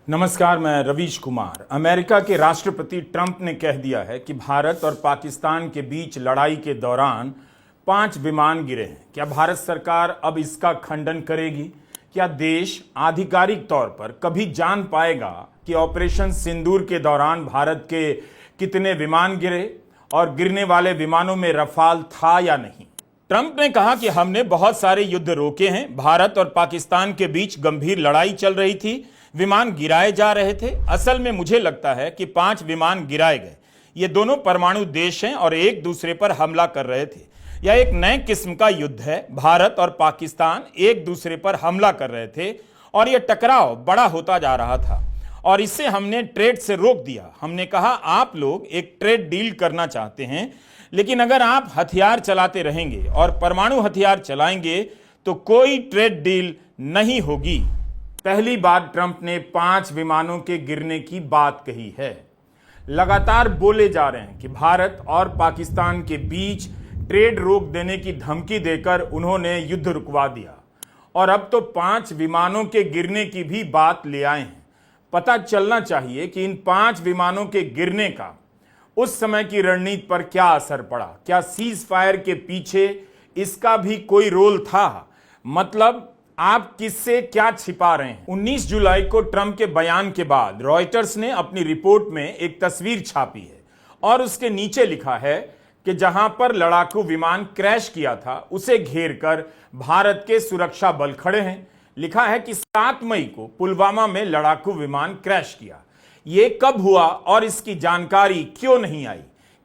नमस्कार, मैं रवीश कुमार। अमेरिका के राष्ट्रपति ट्रंप ने कह दिया है कि भारत और पाकिस्तान के बीच लड़ाई के दौरान 5 विमान गिरे हैं। क्या भारत सरकार अब इसका खंडन करेगी? क्या देश आधिकारिक तौर पर कभी जान पाएगा कि ऑपरेशन सिंदूर के दौरान भारत के कितने विमान गिरे और गिरने वाले विमानों में रफाल था या नहीं? ट्रंप ने कहा कि हमने बहुत सारे युद्ध रोके हैं। भारत और पाकिस्तान के बीच गंभीर लड़ाई चल रही थी, विमान गिराए जा रहे थे। असल में मुझे लगता है कि 5 विमान गिराए गए। ये दोनों परमाणु देश हैं और एक दूसरे पर हमला कर रहे थे। यह एक नए किस्म का युद्ध है। भारत और पाकिस्तान एक दूसरे पर हमला कर रहे थे और यह टकराव बड़ा होता जा रहा था और इसे हमने ट्रेड से रोक दिया। हमने कहा, आप लोग एक ट्रेड डील करना चाहते हैं, लेकिन अगर आप हथियार चलाते रहेंगे और परमाणु हथियार चलाएंगे तो कोई ट्रेड डील नहीं होगी। पहली बार ट्रंप ने 5 विमानों के गिरने की बात कही है। लगातार बोले जा रहे हैं कि भारत और पाकिस्तान के बीच ट्रेड रोक देने की धमकी देकर उन्होंने युद्ध रुकवा दिया और अब तो 5 विमानों के गिरने की भी बात ले आए हैं। पता चलना चाहिए कि इन 5 विमानों के गिरने का उस समय की रणनीति पर क्या असर पड़ा। क्या सीज फायर के पीछे इसका भी कोई रोल था? मतलब आप किससे क्या छिपा रहे हैं? 19 जुलाई को ट्रंप के बयान के बाद रॉयटर्स ने अपनी रिपोर्ट में एक तस्वीर छापी है और उसके नीचे लिखा है कि जहां पर लड़ाकू विमान क्रैश किया था उसे घेरकर भारत के सुरक्षा बल खड़े हैं। लिखा है कि 7 मई को पुलवामा में लड़ाकू विमान क्रैश किया। यह कब हुआ और इसकी जानकारी क्यों नहीं आई?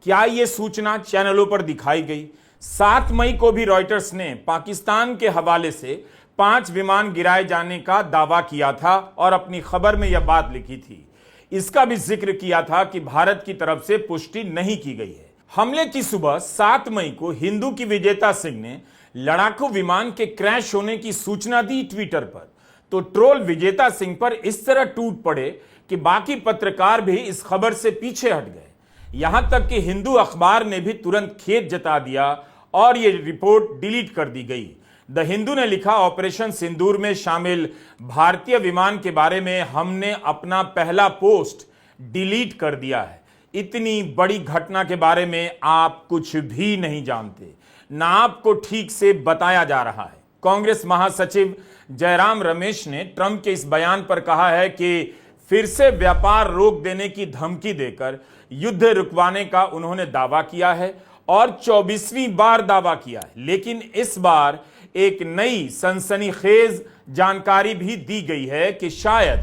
क्या यह सूचना चैनलों पर दिखाई गई? 7 मई को भी रॉयटर्स ने पाकिस्तान के हवाले से 5 विमान गिराए जाने का दावा किया था और अपनी खबर में यह बात लिखी थी। इसका भी जिक्र किया था कि भारत की तरफ से पुष्टि नहीं की गई है। हमले की सुबह 7 मई को हिंदू की विजेता सिंह ने लड़ाकू विमान के क्रैश होने की सूचना दी ट्विटर पर, तो ट्रोल विजेता सिंह पर इस तरह टूट पड़े कि बाकी पत्रकार भी इस खबर से पीछे हट गए। यहां तक कि हिंदू अखबार ने भी तुरंत खेद जता दिया और यह रिपोर्ट डिलीट कर दी गई। द हिंदू ने लिखा, ऑपरेशन सिंदूर में शामिल भारतीय विमान के बारे में हमने अपना पहला पोस्ट डिलीट कर दिया है। इतनी बड़ी घटना के बारे में आप कुछ भी नहीं जानते, ना आपको ठीक से बताया जा रहा है। कांग्रेस महासचिव जयराम रमेश ने ट्रंप के इस बयान पर कहा है कि फिर से व्यापार रोक देने की धमकी देकर युद्ध रुकवाने का उन्होंने दावा किया है और 24वीं बार दावा किया है। लेकिन इस बार एक नई सनसनीखेज जानकारी भी दी गई है कि शायद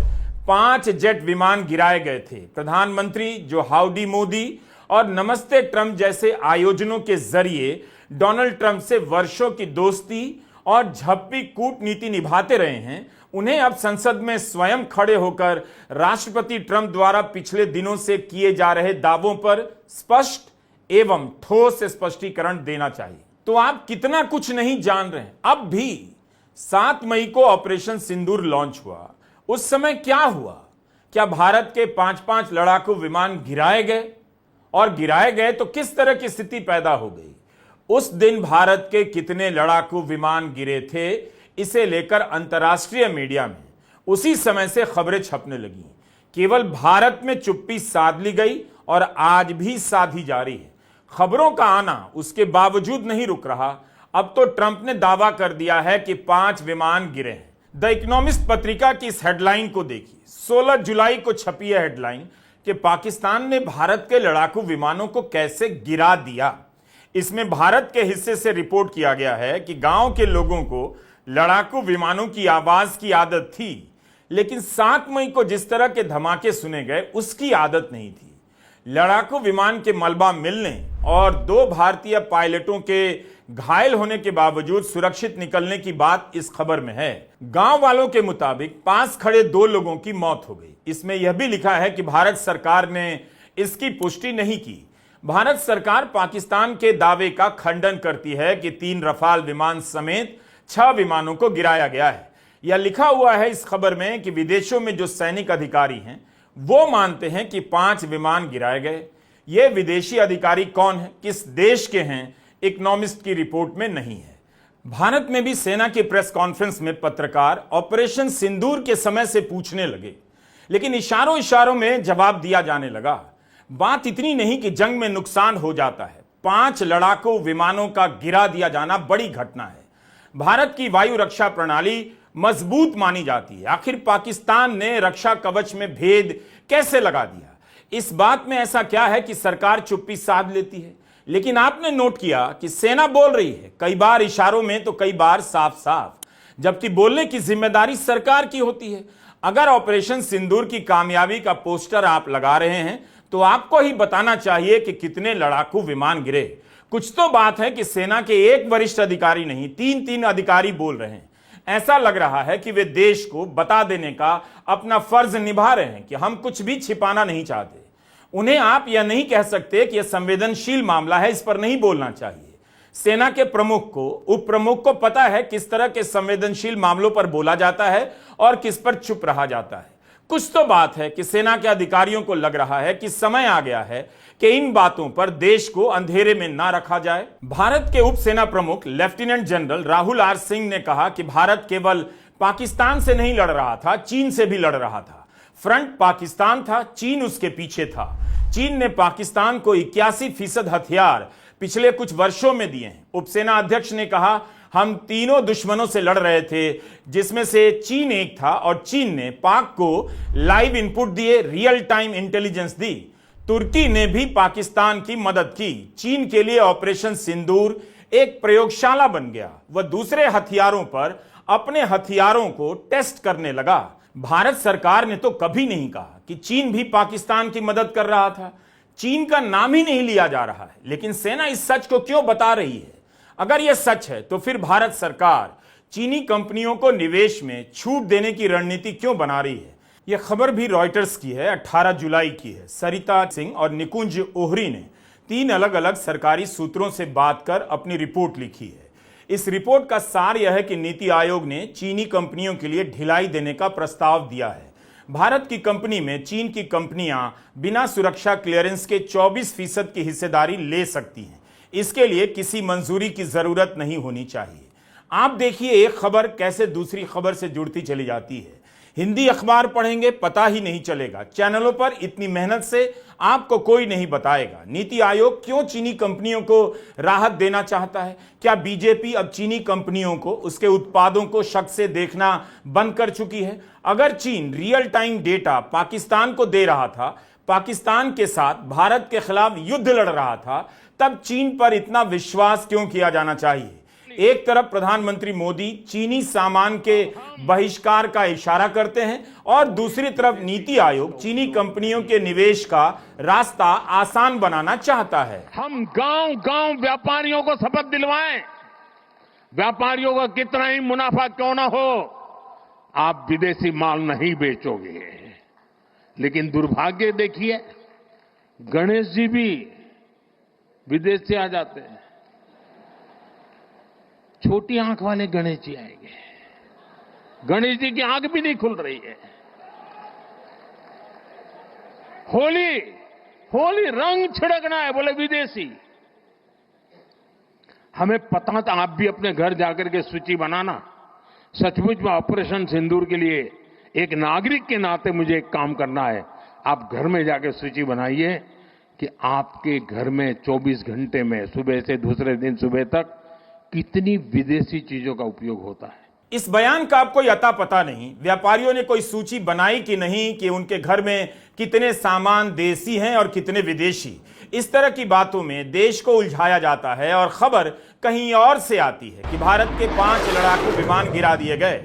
5 जेट विमान गिराए गए थे। प्रधानमंत्री जो हाउडी मोदी और नमस्ते ट्रंप जैसे आयोजनों के जरिए डोनाल्ड ट्रंप से वर्षों की दोस्ती और झप्पी कूटनीति निभाते रहे हैं, उन्हें अब संसद में स्वयं खड़े होकर राष्ट्रपति ट्रंप द्वारा पिछले दिनों से किए जा रहे दावों पर स्पष्ट एवं ठोस स्पष्टीकरण देना चाहिए। तो आप कितना कुछ नहीं जान रहे हैं। अब भी 7 मई को ऑपरेशन सिंदूर लॉन्च हुआ, उस समय क्या हुआ? क्या भारत के 5-5 लड़ाकू विमान गिराए गए? और गिराए गए तो किस तरह की स्थिति पैदा हो गई? उस दिन भारत के कितने लड़ाकू विमान गिरे थे, इसे लेकर अंतर्राष्ट्रीय मीडिया में उसी समय से खबरें छपने लगी। केवल भारत में चुप्पी साध ली गई और आज भी साधी जा रही है। खबरों का आना उसके बावजूद नहीं रुक रहा। अब तो ट्रंप ने दावा कर दिया है कि 5 विमान गिरे हैं। द इकोनॉमिस्ट पत्रिका की इस हेडलाइन को देखिए। 16 जुलाई को छपी है हेडलाइन कि पाकिस्तान ने भारत के लड़ाकू विमानों को कैसे गिरा दिया। इसमें भारत के हिस्से से रिपोर्ट किया गया है कि गांव के लोगों को लड़ाकू विमानों की आवाज की आदत थी, लेकिन 7 मई को जिस तरह के धमाके सुने गए उसकी आदत नहीं थी। लड़ाकू विमान के मलबा मिलने और 2 भारतीय पायलटों के घायल होने के बावजूद सुरक्षित निकलने की बात इस खबर में है। गांव वालों के मुताबिक पास खड़े 2 लोगों की मौत हो गई। इसमें यह भी लिखा है कि भारत सरकार ने इसकी पुष्टि नहीं की। भारत सरकार पाकिस्तान के दावे का खंडन करती है कि 3 रफाल विमान समेत 6 विमानों को गिराया गया है। यह लिखा हुआ है इस खबर में कि विदेशों में जो सैनिक अधिकारी हैं वो मानते हैं कि 5 विमान गिराए गए। ये विदेशी अधिकारी कौन है, किस देश के हैं, इकोनॉमिस्ट की रिपोर्ट में नहीं है। भारत में भी सेना की प्रेस कॉन्फ्रेंस में पत्रकार ऑपरेशन सिंदूर के समय से पूछने लगे लेकिन इशारों इशारों में जवाब दिया जाने लगा। बात इतनी नहीं कि जंग में नुकसान हो जाता है, 5 लड़ाकू विमानों का गिरा दिया जाना बड़ी घटना है। भारत की वायु रक्षा प्रणाली मजबूत मानी जाती है, आखिर पाकिस्तान ने रक्षा कवच में भेद कैसे लगा दिया? इस बात में ऐसा क्या है कि सरकार चुप्पी साध लेती है? लेकिन आपने नोट किया कि सेना बोल रही है, कई बार इशारों में तो कई बार साफ साफ, जबकि बोलने की जिम्मेदारी सरकार की होती है। अगर ऑपरेशन सिंदूर की कामयाबी का पोस्टर आप लगा रहे हैं तो आपको ही बताना चाहिए कि कितने लड़ाकू विमान गिरे। कुछ तो बात है कि सेना के एक वरिष्ठ अधिकारी नहीं, 3 अधिकारी बोल रहे हैं। ऐसा लग रहा है कि वे देश को बता देने का अपना फर्ज निभा रहे हैं कि हम कुछ भी छिपाना नहीं चाहते। उन्हें आप यह नहीं कह सकते कि यह संवेदनशील मामला है, इस पर नहीं बोलना चाहिए। सेना के प्रमुख को, उप प्रमुख को पता है किस तरह के संवेदनशील मामलों पर बोला जाता है और किस पर चुप रहा जाता है। कुछ तो बात है कि सेना के अधिकारियों को लग रहा है कि समय आ गया है कि इन बातों पर देश को अंधेरे में ना रखा जाए। भारत के उप सेना प्रमुख lieutenant general Rahul R Singh ने कहा कि भारत केवल पाकिस्तान से नहीं लड़ रहा था, चीन से भी लड़ रहा था। फ्रंट पाकिस्तान था, चीन उसके पीछे था। चीन ने पाकिस्तान को 81% हथियार पिछले कुछ वर्षों में दिए हैं। उपसेना अध्यक्ष ने कहा, हम तीनों दुश्मनों से लड़ रहे थे, जिसमें से चीन एक था, और चीन ने पाक को लाइव इनपुट दिए, रियल टाइम इंटेलिजेंस दी। तुर्की ने भी पाकिस्तान की मदद की। चीन के लिए ऑपरेशन सिंदूर एक प्रयोगशाला बन गया। वह दूसरे हथियारों पर अपने हथियारों को टेस्ट करने लगा। भारत सरकार ने तो कभी नहीं कहा कि चीन भी पाकिस्तान की मदद कर रहा था। चीन का नाम ही नहीं लिया जा रहा है। लेकिन सेना इस सच को क्यों बता रही है? अगर यह सच है तो फिर भारत सरकार चीनी कंपनियों को निवेश में छूट देने की रणनीति क्यों बना रही है? यह खबर भी रॉयटर्स की है, 18 जुलाई की है। सरिता सिंह और निकुंज ओहरी ने 3 अलग अलग सरकारी सूत्रों से बात कर अपनी रिपोर्ट लिखी है। इस रिपोर्ट का सार यह है कि नीति आयोग ने चीनी कंपनियों के लिए ढिलाई देने का प्रस्ताव दिया है। भारत की कंपनी में चीन की कंपनियां बिना सुरक्षा क्लियरेंस के 24% की हिस्सेदारी ले सकती हैं। इसके लिए किसी मंजूरी की जरूरत नहीं होनी चाहिए। आप देखिए एक खबर कैसे दूसरी खबर से जुड़ती चली जाती है। हिंदी अखबार पढ़ेंगे पता ही नहीं चलेगा। चैनलों पर इतनी मेहनत से आपको कोई नहीं बताएगा। नीति आयोग क्यों चीनी कंपनियों को राहत देना चाहता है? क्या बीजेपी अब चीनी कंपनियों को, उसके उत्पादों को शक से देखना बंद कर चुकी है? अगर चीन रियल टाइम डेटा पाकिस्तान को दे रहा था, पाकिस्तान के साथ भारत के खिलाफ युद्ध लड़ रहा था, तब चीन पर इतना विश्वास क्यों किया जाना चाहिए? एक तरफ प्रधानमंत्री मोदी चीनी सामान के बहिष्कार का इशारा करते हैं और दूसरी तरफ नीति आयोग चीनी कंपनियों के निवेश का रास्ता आसान बनाना चाहता है। हम गांव-गांव व्यापारियों को शपथ दिलवाएं, व्यापारियों का कितना ही मुनाफा क्यों ना हो, आप विदेशी माल नहीं बेचोगे। लेकिन दुर्भाग्य देखिए, गणेश जी भी विदेश से आ जाते हैं। छोटी आंख वाले गणेश जी आएंगे, गणेश जी की आंख भी नहीं खुल रही है। होली रंग छिड़कना है, बोले विदेशी। हमें पता था, आप भी अपने घर जाकर के सूची बनाना। सचमुच में ऑपरेशन सिंदूर के लिए एक नागरिक के नाते मुझे एक काम करना है। आप घर में जाकर सूची बनाइए कि आपके घर में 24 घंटे में सुबह से दूसरे दिन सुबह तक कितनी विदेशी चीजों का उपयोग होता है। इस बयान का आपको अता पता नहीं। व्यापारियों ने कोई सूची बनाई कि नहीं कि उनके घर में कितने सामान देसी हैं और कितने विदेशी? इस तरह की बातों में देश को उलझाया जाता है और खबर कहीं और से आती है कि भारत के 5 लड़ाकू विमान गिरा दिए गए।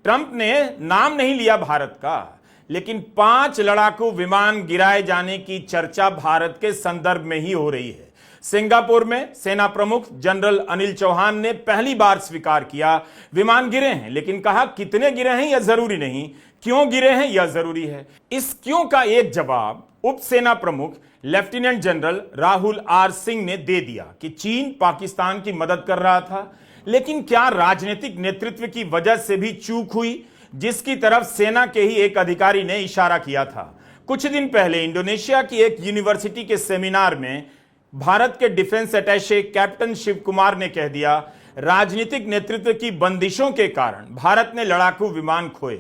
ट्रंप ने नाम नहीं लिया भारत का, लेकिन 5 लड़ाकू विमान गिराए जाने की चर्चा भारत के संदर्भ में ही हो रही है। सिंगापुर में सेना प्रमुख जनरल अनिल चौहान ने पहली बार स्वीकार किया विमान गिरे हैं, लेकिन कहा कितने गिरे हैं यह जरूरी नहीं, क्यों गिरे हैं यह जरूरी है। इस क्यों का एक जवाब उप सेना प्रमुख lieutenant general Rahul R Singh ने दे दिया कि चीन पाकिस्तान की मदद कर रहा था। लेकिन क्या राजनीतिक नेतृत्व की वजह से भी चूक हुई, जिसकी तरफ सेना के ही एक अधिकारी ने इशारा किया था? कुछ दिन पहले इंडोनेशिया की एक यूनिवर्सिटी के सेमिनार में भारत के defence attache captain Shiv Kumar ने कह दिया, राजनीतिक नेतृत्व की बंदिशों के कारण भारत ने लड़ाकू विमान खोए।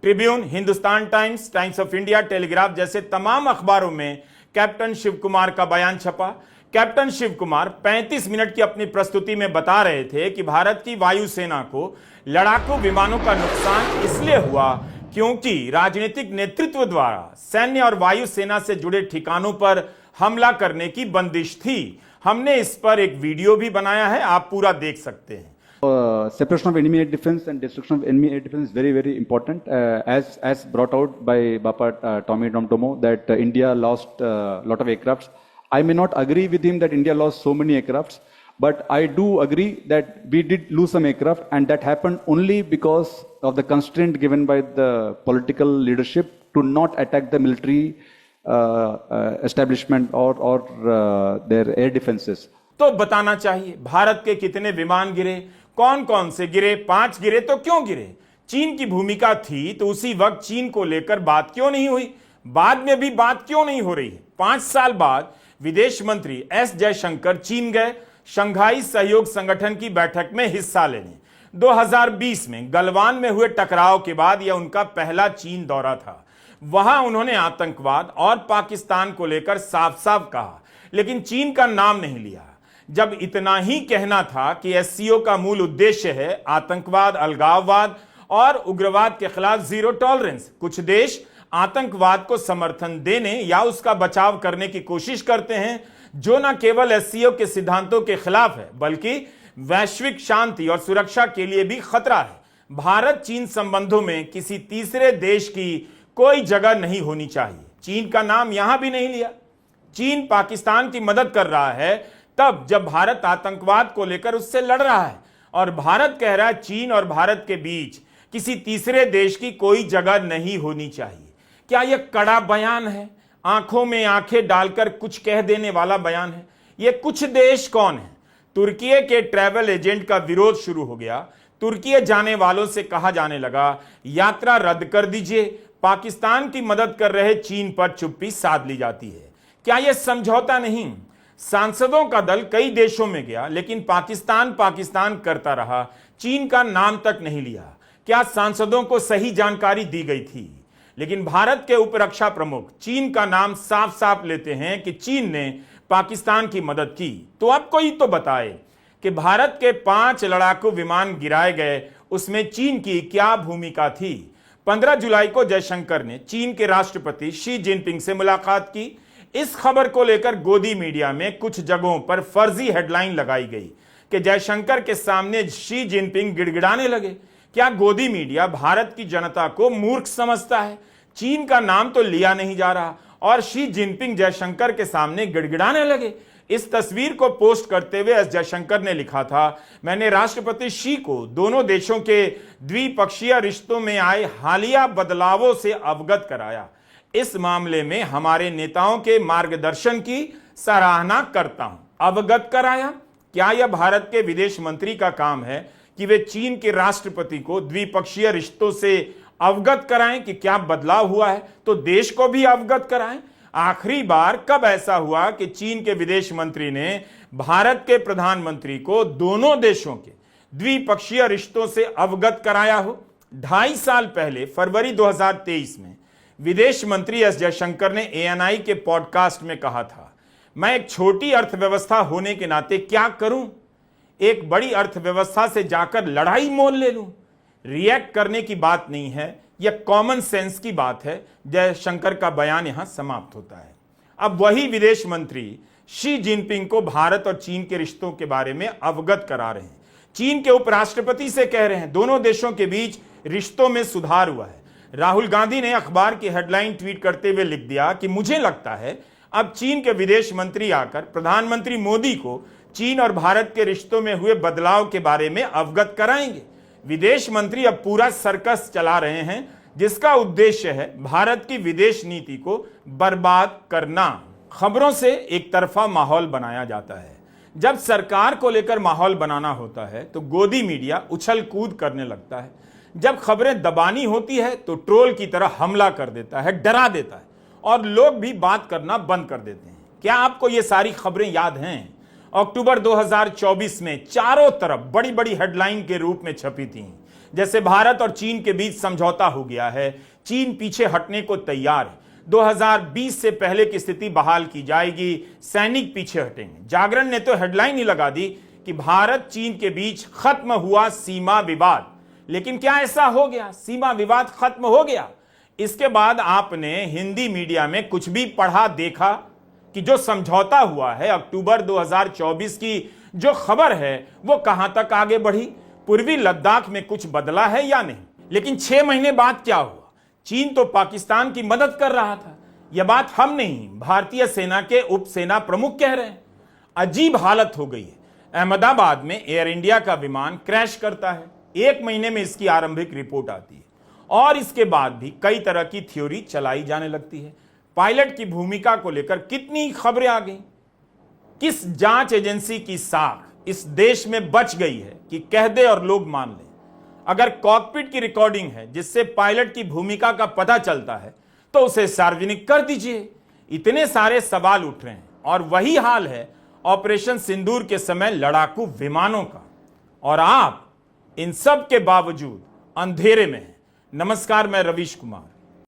Tribune, Hindustan times, times of India, telegraph जैसे तमाम अखबारों में कैप्टन शिव कुमार का बयान छपा। कैप्टन शिव कुमार 35 मिनट की अपनी प्रस्तुति में बता रहे थे कि भारत की वायुसेना को लड़ाकू विमानों का नुकसान इसलिए हुआ क्योंकि राजनीतिक नेतृत्व द्वारा सैन्य और वायुसेना से जुड़े ठिकानों पर हमला करने की बंदिश थी। हमने इस पर एक वीडियो भी बनाया है, आप पूरा देख सकते हैं। Separation of enemy air defense and destruction of enemy air defense is very, very important. As brought out by Bapa Tommy Domtomo, that India lost a lot of aircrafts. I may not agree with him that India lost so many aircrafts, but I do agree that we did lose some aircraft, and that happened only because of the constraint given by the political leadership to not attack the military establishment or their air defenses. तो बताना चाहिए भारत के कितने विमान गिरे, कौन कौन से गिरे, 5 गिरे तो क्यों गिरे? चीन की भूमिका थी तो उसी वक्त चीन को लेकर बात क्यों नहीं हुई? बाद में भी बात क्यों नहीं हो रही है? 5 साल बाद विदेश मंत्री एस जयशंकर चीन गए शंघाई सहयोग संगठन की बैठक में हिस्सा लेने। 2020 में गलवान में हुए टकराव के बाद यह उनका पहला चीन दौरा था। वहां उन्होंने आतंकवाद और पाकिस्तान को लेकर साफ साफ कहा, लेकिन चीन का नाम नहीं लिया। जब इतना ही कहना था कि एससीओ का मूल उद्देश्य है आतंकवाद, अलगाववाद और उग्रवाद के खिलाफ जीरो टॉलरेंस, कुछ देश आतंकवाद को समर्थन देने या उसका बचाव करने की कोशिश करते हैं, जो न केवल एससीओ के सिद्धांतों के खिलाफ है बल्कि वैश्विक शांति और सुरक्षा के लिए भी खतरा है। भारत चीन संबंधों में किसी तीसरे देश की कोई जगह नहीं होनी चाहिए। चीन का नाम यहां भी नहीं लिया। चीन पाकिस्तान की मदद कर रहा है तब जब भारत आतंकवाद को लेकर उससे लड़ रहा है, और भारत कह रहा है चीन और भारत के बीच किसी तीसरे देश की कोई जगह नहीं होनी चाहिए। क्या यह कड़ा बयान है, आंखों में आंखें डालकर कुछ कह देने वाला बयान है? ये कुछ देश कौन है? तुर्की के ट्रैवल एजेंट का विरोध शुरू हो गया। तुर्की जाने वालों से कहा जाने लगा यात्रा रद्द कर दीजिए। पाकिस्तान की मदद कर रहे चीन पर चुप्पी साध ली जाती है। क्या यह समझौता नहीं? सांसदों का दल कई देशों में गया लेकिन पाकिस्तान करता रहा, चीन का नाम तक नहीं लिया। क्या सांसदों को सही जानकारी दी गई थी? लेकिन भारत के उपरक्षा प्रमुख चीन का नाम साफ साफ लेते हैं कि चीन ने पाकिस्तान की मदद की। तो अब कोई तो बताए कि भारत के 5 लड़ाकू विमान गिराए गए, उसमें चीन की क्या भूमिका थी? 15 जुलाई को जयशंकर ने चीन के राष्ट्रपति शी जिनपिंग से मुलाकात की। इस खबर को लेकर गोदी मीडिया में कुछ जगहों पर फर्जी हेडलाइन लगाई गई कि जयशंकर के सामने शी जिनपिंग गिड़गिड़ाने लगे। क्या गोदी मीडिया भारत की जनता को मूर्ख समझता है? चीन का नाम तो लिया नहीं जा रहा और शी जिनपिंग जयशंकर के सामने गिड़गिड़ाने लगे। इस तस्वीर को पोस्ट करते हुए एस जयशंकर ने लिखा था, मैंने राष्ट्रपति शी को दोनों देशों के द्विपक्षीय रिश्तों में आए हालिया बदलावों से अवगत कराया। इस मामले में हमारे नेताओं के मार्गदर्शन की सराहना करता हूं। अवगत कराया? क्या यह भारत के विदेश मंत्री का काम है कि वे चीन के राष्ट्रपति को द्विपक्षीय रिश्तों से अवगत कराएं कि क्या बदलाव हुआ है, तो देश को भी अवगत कराएं? आखिरी बार कब ऐसा हुआ कि चीन के विदेश मंत्री ने भारत के प्रधानमंत्री को दोनों देशों के द्विपक्षीय रिश्तों से अवगत कराया हो? 2.5 साल पहले फरवरी 2023 में विदेश मंत्री एस जयशंकर ने एएनआई के पॉडकास्ट में कहा था, मैं एक छोटी अर्थव्यवस्था होने के नाते क्या करूं? एक बड़ी अर्थव्यवस्था से जाकर लड़ाई मोल ले लूं? रिएक्ट करने की बात नहीं है, यह कॉमन सेंस की बात है। जयशंकर का बयान यहां समाप्त होता है। अब वही विदेश मंत्री शी जिनपिंग को भारत और चीन के रिश्तों के बारे में अवगत करा रहे हैं। चीन के उपराष्ट्रपति से कह रहे हैं दोनों देशों के बीच रिश्तों में सुधार हुआ है। राहुल गांधी ने अखबार की हेडलाइन ट्वीट करते हुए लिख दिया कि मुझे लगता है अब चीन के विदेश मंत्री आकर प्रधानमंत्री मोदी को चीन और भारत के रिश्तों में हुए बदलाव के बारे में अवगत कराएंगे। विदेश मंत्री अब पूरा सर्कस चला रहे हैं जिसका उद्देश्य है भारत की विदेश नीति को बर्बाद करना। खबरों से एक तरफा माहौल बनाया जाता है। जब सरकार को लेकर माहौल बनाना होता है तो गोदी मीडिया उछल कूद करने लगता है। जब खबरें दबानी होती है तो ट्रोल की तरह हमला कर देता है, डरा देता है और लोग भी बात करना बंद कर देते हैं। क्या आपको ये सारी खबरें याद हैं? अक्टूबर 2024 में चारों तरफ बड़ी बड़ी हेडलाइन के रूप में छपी थी। जैसे भारत और चीन के बीच समझौता हो गया है, चीन पीछे हटने को तैयार है, 2020 से पहले की स्थिति बहाल की जाएगी, सैनिक पीछे हटेंगे। जागरण ने तो हेडलाइन ही लगा दी कि भारत चीन के बीच खत्म हुआ सीमा विवाद। लेकिन क्या ऐसा हो गया? सीमा विवाद खत्म हो गया? इसके बाद आपने हिंदी मीडिया में कुछ भी पढ़ा देखा कि जो समझौता हुआ है अक्टूबर 2024 की जो खबर है वो कहां तक आगे बढ़ी? पूर्वी लद्दाख में कुछ बदला है या नहीं? लेकिन 6 महीने बाद क्या हुआ? चीन तो पाकिस्तान की मदद कर रहा था। यह बात हम नहीं, भारतीय सेना के उप सेना प्रमुख कह रहे हैं। अजीब हालत हो गई है। अहमदाबाद में एयर इंडिया का विमान क्रैश करता है, 1 महीने में इसकी आरंभिक रिपोर्ट आती है और इसके बाद भी कई तरह की थ्योरी चलाई जाने लगती है। पायलट की भूमिका को लेकर कितनी खबरें आ गई। किस जांच एजेंसी की साख इस देश में बच गई है कि कह दे और लोग मान लें? अगर कॉकपिट की रिकॉर्डिंग है जिससे पायलट की भूमिका का पता चलता है तो उसे सार्वजनिक कर दीजिए। इतने सारे सवाल उठ रहे हैं और वही हाल है ऑपरेशन सिंदूर के समय लड़ाकू विमानों का। और आप इन सब के बावजूद अंधेरे में हैं। नमस्कार, मैं रवीश कुमार।